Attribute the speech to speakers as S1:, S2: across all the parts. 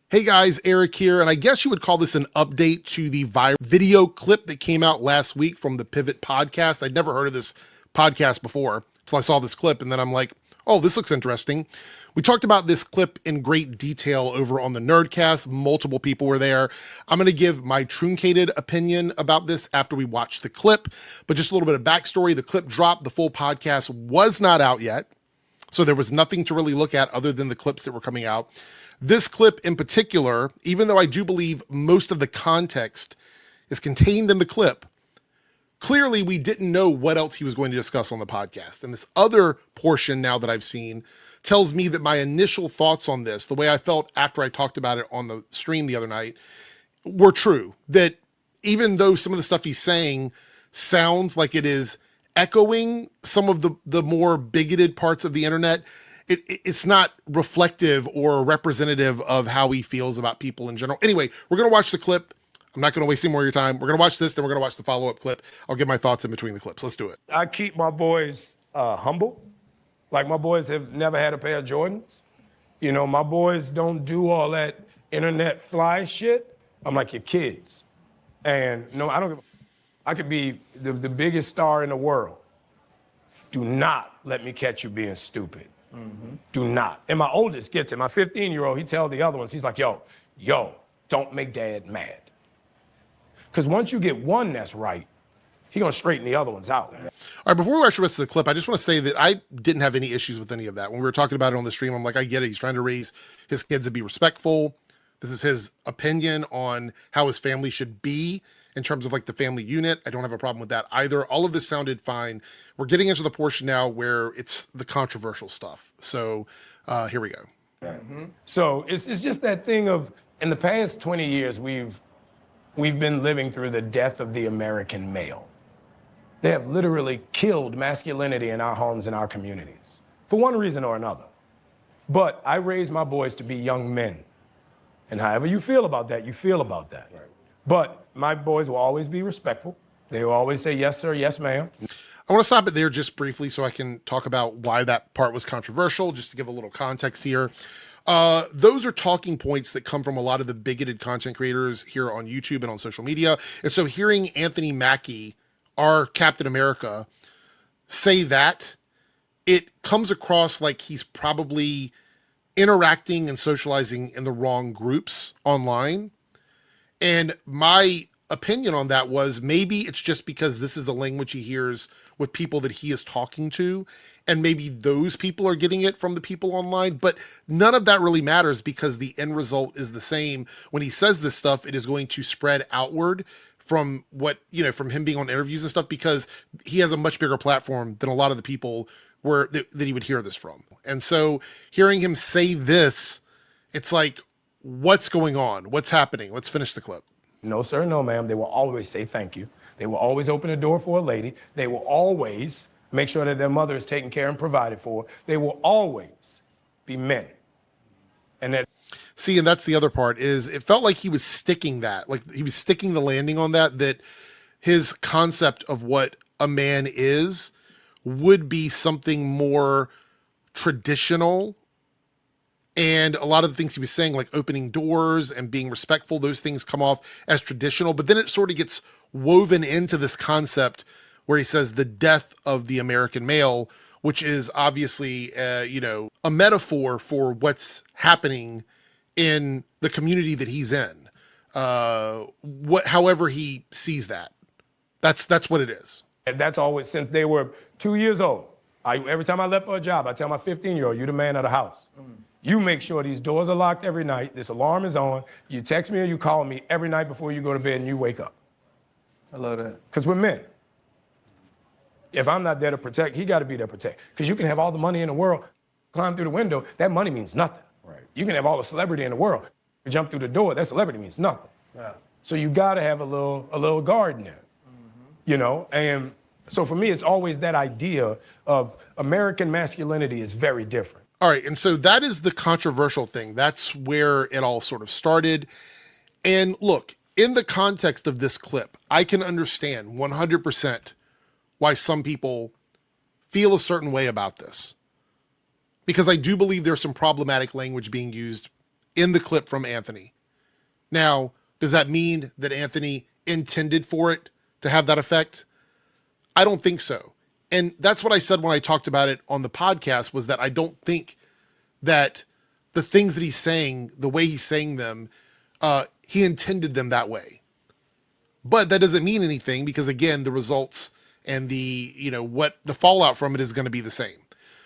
S1: Hey guys, Eric here, and I guess you would call this an update to the viral video clip that came out last week from the Pivot podcast. I'd never heard of this podcast before until I saw this clip, and then I'm like, oh, this looks interesting. We talked about this clip in great detail over on the Nerdcast. Multiple people were there. I'm going to give my truncated opinion about this after we watch the clip, but just a little bit of backstory. The clip dropped. The full podcast was not out yet, so there was nothing to really look at other than the clips that were coming out. This clip in particular, even though I do believe most of the context is contained in the clip, clearly we didn't know what else he was going to discuss on the podcast. And this other portion now that I've seen tells me that my initial thoughts on this, the way I felt after I talked about it on the stream the other night, were true. That even though some of the stuff he's saying sounds like it is echoing some of the more bigoted parts of the internet, it's not reflective or representative of how he feels about people in general. Anyway, we're going to watch the clip. I'm not going to waste any more of your time. We're going to watch this, then we're going to watch the follow-up clip. I'll give my thoughts in between the clips. Let's do it.
S2: I keep my boys humble. Like, my boys have never had a pair of Jordans. You know, my boys don't do all that internet fly shit. I'm like your kids. And no, I could be the biggest star in the world. Do not let me catch you being stupid. Mm-hmm. Do not. And my oldest gets it. My 15-year-old, he tells the other ones, he's like, yo, don't make dad mad. Because once you get one that's right, he's going to straighten the other ones out.
S1: All right, before we watch the rest of the clip, I just want to say that I didn't have any issues with any of that. When we were talking about it on the stream, I'm like, I get it. He's trying to raise his kids to be respectful. This is his opinion on how his family should be in terms of like the family unit. I don't have a problem with that either. All of this sounded fine. We're getting into the portion now where it's the controversial stuff. So here we go.
S2: Mm-hmm. So it's just that thing of, in the past 20 years, we've been living through the death of the American male. They have literally killed masculinity in our homes and our communities for one reason or another. But I raised my boys to be young men. And however you feel about that, you feel about that. Right. But my boys will always be respectful. They will always say, yes, sir, yes, ma'am.
S1: I want to stop it there just briefly so I can talk about why that part was controversial, just to give a little context here. Those are talking points that come from a lot of the bigoted content creators here on YouTube and on social media. And so hearing Anthony Mackie, our Captain America, say that, it comes across like he's probably interacting and socializing in the wrong groups online. And my opinion on that was maybe it's just because this is the language he hears with people that he is talking to, and maybe those people are getting it from the people online, but none of that really matters because the end result is the same. When he says this stuff, it is going to spread outward from what, from him being on interviews and stuff, because he has a much bigger platform than a lot of the people that he would hear this from. And so hearing him say this, it's like, what's going on? What's happening? Let's finish the clip.
S2: No, sir, no, ma'am. They will always say thank you. They will always open the door for a lady. They will always make sure that their mother is taken care and provided for. They will always be men. And
S1: that's the other part, is it felt like he was sticking that, like he was sticking the landing on that his concept of what a man is would be something more traditional. And a lot of the things he was saying, like opening doors and being respectful, those things come off as traditional, but then it sort of gets woven into this concept where he says the death of the American male, which is obviously, a metaphor for what's happening in the community that he's in. However he sees that, that's what it is.
S2: And that's always, since they were 2 years old. Every time I left for a job, I tell my 15-year-old, you're the man of the house. You make sure these doors are locked every night, this alarm is on, you text me or you call me every night before you go to bed and you wake up.
S3: I love that.
S2: Because we're men. If I'm not there to protect, he got to be there to protect. Because you can have all the money in the world, climb through the window, that money means nothing.
S3: Right.
S2: You can have all the celebrity in the world, jump through the door, that celebrity means nothing.
S3: Yeah.
S2: So you got to have a little guard in there, And so for me, it's always that idea of American masculinity is very different.
S1: All right, and so that is the controversial thing. That's where it all sort of started. And look, in the context of this clip, I can understand 100% why some people feel a certain way about this. Because I do believe there's some problematic language being used in the clip from Anthony. Now, does that mean that Anthony intended for it to have that effect? I don't think so. And that's what I said when I talked about it on the podcast, was that I don't think that the things that he's saying, the way he's saying them, he intended them that way. But that doesn't mean anything, because again, the results and the, what the fallout from it is going to be the same.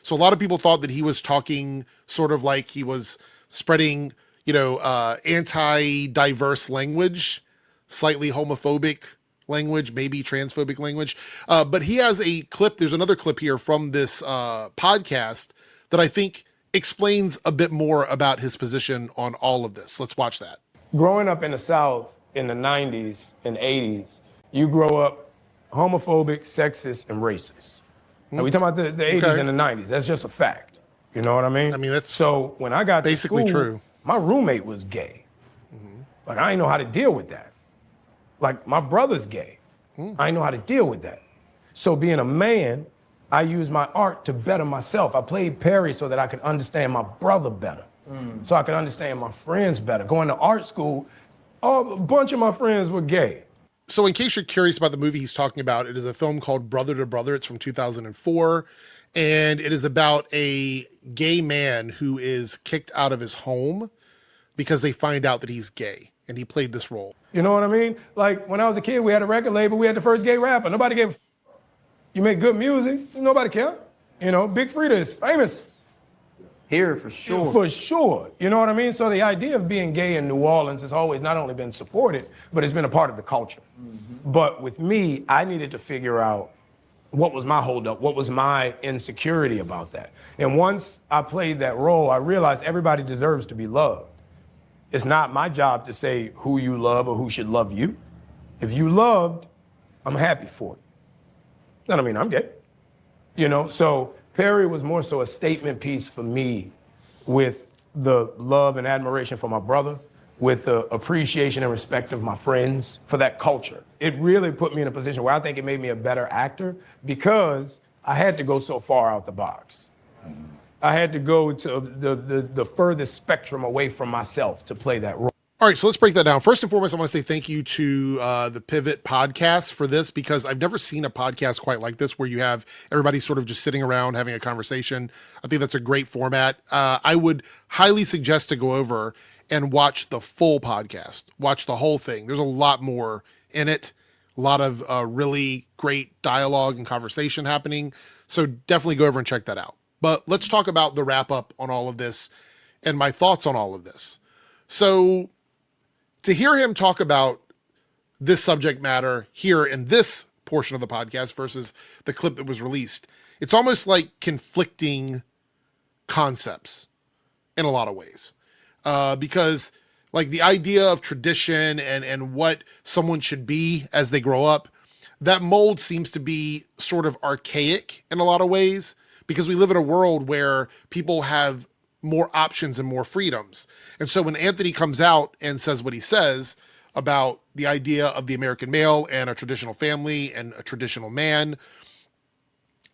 S1: So a lot of people thought that he was talking sort of like he was spreading, anti-diverse language, slightly homophobic language, maybe transphobic language. But he has a clip. There's another clip here from this podcast that I think explains a bit more about his position on all of this. Let's watch that.
S2: Growing up in the South in the 90s and 80s, you grow up homophobic, sexist, and racist. And we talking about the 80s and the 90s. That's just a fact. You know what I mean?
S1: I mean, that's
S2: so when I got
S1: basically
S2: to school,
S1: true.
S2: My roommate was gay. Like, I didn't know how to deal with that. Like, my brother's gay. I didn't know how to deal with that. So being a man, I used my art to better myself. I played Perry so that I could understand my brother better. So I could understand my friends better. Going to art school, a bunch of my friends were gay.
S1: So in case you're curious about the movie he's talking about, it is a film called Brother to Brother. It's from 2004. And it is about a gay man who is kicked out of his home because they find out that he's gay. And he played this role.
S2: You know what I mean? Like, when I was a kid, we had a record label. We had the first gay rapper. Nobody gave a You make good music, nobody care. Big Frida is famous.
S3: Here, for sure.
S2: For sure. You know what I mean? So the idea of being gay in New Orleans has always not only been supported, but it's been a part of the culture. But with me, I needed to figure out what was my holdup, what was my insecurity about that. And once I played that role, I realized everybody deserves to be loved. It's not my job to say who you love or who should love you. If you loved, I'm happy for it. That don't mean I'm gay. So Perry was more so a statement piece for me, with the love and admiration for my brother, with the appreciation and respect of my friends for that culture. It really put me in a position where I think it made me a better actor, because I had to go so far out the box. I had to go to the furthest spectrum away from myself to play that role.
S1: All right, so let's break that down. First and foremost, I want to say thank you to the Pivot podcast for this, because I've never seen a podcast quite like this, where you have everybody sort of just sitting around having a conversation. I think that's a great format. I would highly suggest to go over and watch the full podcast, watch the whole thing. There's a lot more in it, a lot of really great dialogue and conversation happening. So definitely go over and check that out. But let's talk about the wrap up on all of this and my thoughts on all of this. So to hear him talk about this subject matter here in this portion of the podcast versus the clip that was released, it's almost like conflicting concepts in a lot of ways. Because like the idea of tradition and what someone should be as they grow up, that mold seems to be sort of archaic in a lot of ways, because we live in a world where people have more options and more freedoms. And so when Anthony comes out and says what he says about the idea of the American male and a traditional family and a traditional man,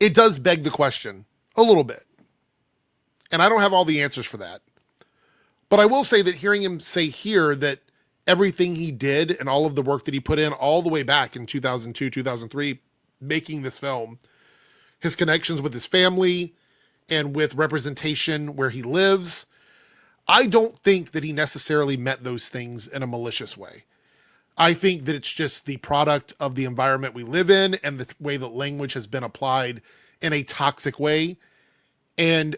S1: it does beg the question a little bit. And I don't have all the answers for that. But I will say that hearing him say here that everything he did and all of the work that he put in all the way back in 2002, 2003, making this film, his connections with his family and with representation where he lives, I don't think that he necessarily meant those things in a malicious way. I think that it's just the product of the environment we live in and the way that language has been applied in a toxic way. And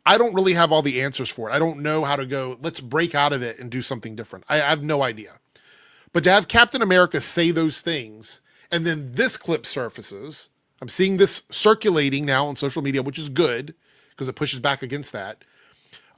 S1: I don't really have all the answers for it. I don't know how to go, let's break out of it and do something different. I have no idea. But to have Captain America say those things, and then this clip surfaces, I'm seeing this circulating now on social media, which is good because it pushes back against that.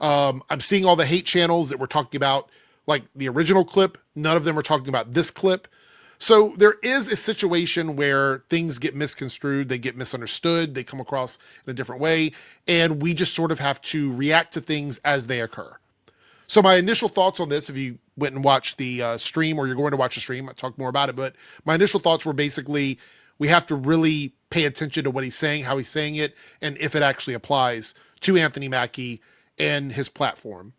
S1: I'm seeing all the hate channels that we're talking about, like the original clip. None of them are talking about this clip. So there is a situation where things get misconstrued, they get misunderstood, they come across in a different way, and we just sort of have to react to things as they occur. So my initial thoughts on this, if you went and watched the stream, or you're going to watch the stream, I'll talk more about it, but my initial thoughts were basically, we have to really pay attention to what he's saying, how he's saying it, and if it actually applies to Anthony Mackie and his platform.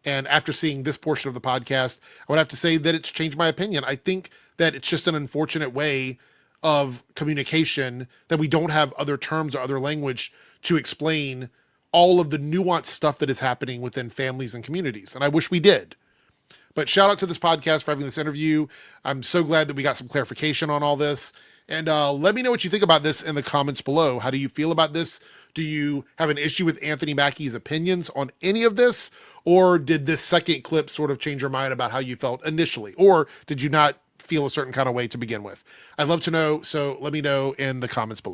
S1: And after seeing this portion of the podcast, I would have to say that it's changed my opinion. I think that it's just an unfortunate way of communication that we don't have other terms or other language to explain all of the nuanced stuff that is happening within families and communities. And I wish we did. But shout out to this podcast for having this interview. I'm so glad that we got some clarification on all this. And let me know what you think about this in the comments below. How do you feel about this? Do you have an issue with Anthony Mackie's opinions on any of this? Or did this second clip sort of change your mind about how you felt initially? Or did you not feel a certain kind of way to begin with? I'd love to know, so let me know in the comments below.